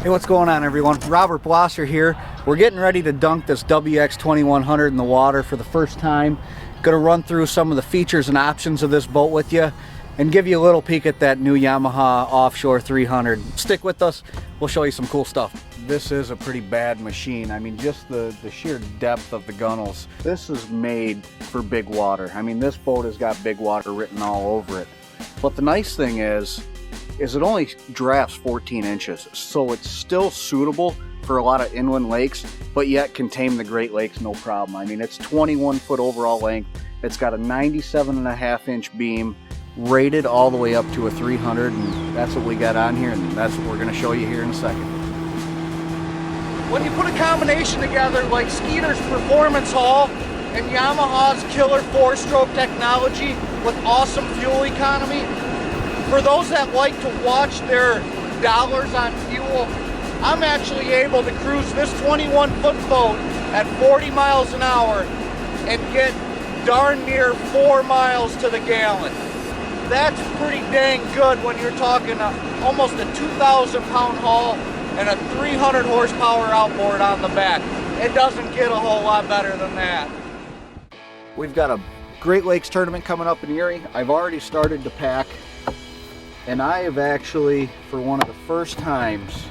Hey, what's going on, everyone? Robert Blosser here. We're getting ready to dunk this WX2100 in the water for the first time. Gonna run through some of the features and options of this boat with you and give you a little peek at that new Yamaha Offshore 300. Stick with us, we'll show you some cool stuff. This is a pretty bad machine. I mean, just the sheer depth of the gunnels. This is made for big water. I mean, this boat has got big water written all over it. But the nice thing is it only drafts 14 inches, so it's still suitable for a lot of inland lakes, but yet can tame the Great Lakes no problem. I mean, it's 21 foot overall length. It's got a 97.5 inch beam, rated all the way up to a 300, and that's what we got on here, and that's what we're going to show you here in a second. When you put a combination together like Skeeter's performance hull and Yamaha's killer 4-stroke technology with awesome fuel economy, for those that like to watch their dollars on fuel, I'm actually able to cruise this 21-foot boat at 40 miles an hour and get darn near 4 miles to the gallon. That's pretty dang good when you're talking almost a 2,000-pound hull and a 300 horsepower outboard on the back. It doesn't get a whole lot better than that. We've got a Great Lakes tournament coming up in Erie. I've already started to pack. And I have actually, for one of the first times,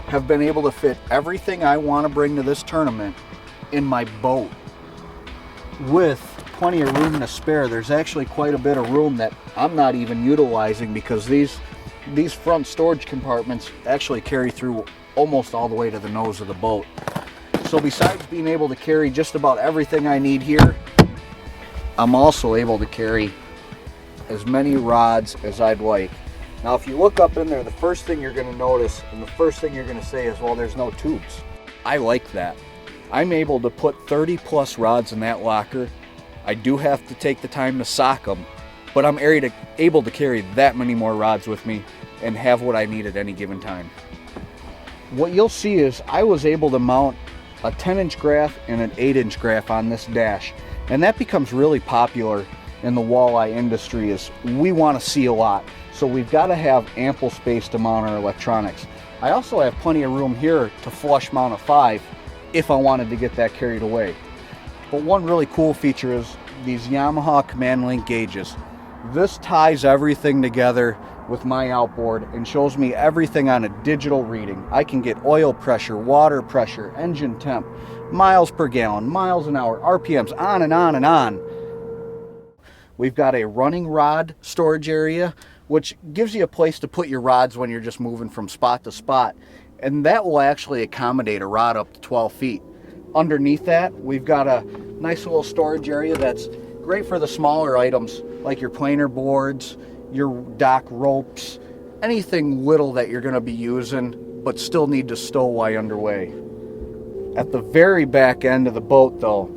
have been able to fit everything I want to bring to this tournament in my boat with plenty of room to spare. There's actually quite a bit of room that I'm not even utilizing because these front storage compartments actually carry through almost all the way to the nose of the boat. So besides being able to carry just about everything I need here, I'm also able to carry as many rods as I'd like. Now if you look up in there, the first thing you're going to notice and the first thing you're going to say is, well, there's no tubes. I like that. I'm able to put 30 plus rods in that locker. I do have to take the time to sock them, but I'm able to carry that many more rods with me and have what I need at any given time. What you'll see is I was able to mount a 10-inch graph and an 8-inch graph on this dash, and that becomes really popular in the walleye industry. Is we want to see a lot, so we've got to have ample space to mount our electronics. I also have plenty of room here to flush mount a 5 if I wanted to get that carried away. But one really cool feature is these Yamaha Command Link gauges. This ties everything together with my outboard and shows me everything on a digital reading. I can get oil pressure, water pressure, engine temp, miles per gallon, miles an hour, RPMs, on and on and on. We've got a running rod storage area, which gives you a place to put your rods when you're just moving from spot to spot. And that will actually accommodate a rod up to 12 feet. Underneath that, we've got a nice little storage area that's great for the smaller items, like your planer boards, your dock ropes, anything little that you're gonna be using, but still need to stow while underway. At the very back end of the boat though,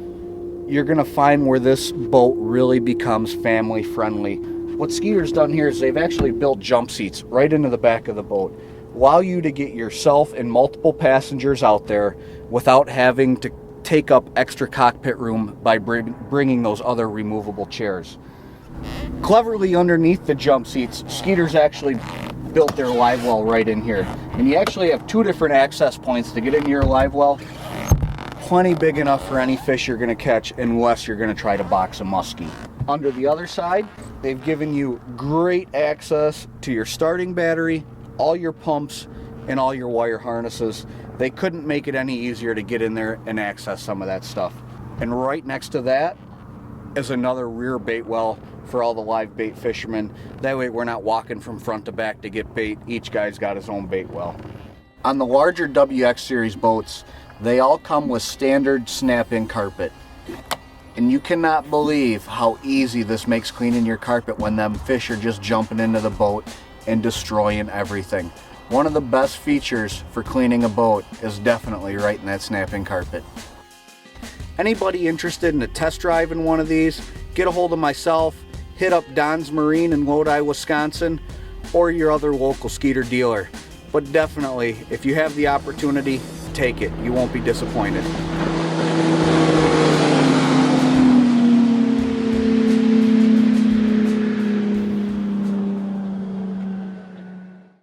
you're gonna find where this boat really becomes family friendly. What Skeeter's done here is they've actually built jump seats right into the back of the boat. Allow you to get yourself and multiple passengers out there without having to take up extra cockpit room by bringing those other removable chairs. Cleverly underneath the jump seats, Skeeter's actually built their live well right in here. And you actually have 2 different access points to get into your live well. Plenty big enough for any fish you're going to catch unless you're going to try to box a muskie. Under the other side, they've given you great access to your starting battery, all your pumps, and all your wire harnesses. They couldn't make it any easier to get in there and access some of that stuff. And right next to that is another rear bait well for all the live bait fishermen. That way we're not walking from front to back to get bait. Each guy's got his own bait well. On the larger WX series boats, they all come with standard snap-in carpet. And you cannot believe how easy this makes cleaning your carpet when them fish are just jumping into the boat and destroying everything. One of the best features for cleaning a boat is definitely right in that snap-in carpet. Anybody interested in a test drive in one of these, get a hold of myself, hit up Don's Marine in Lodi, Wisconsin, or your other local Skeeter dealer. But definitely, if you have the opportunity, take it. You won't be disappointed.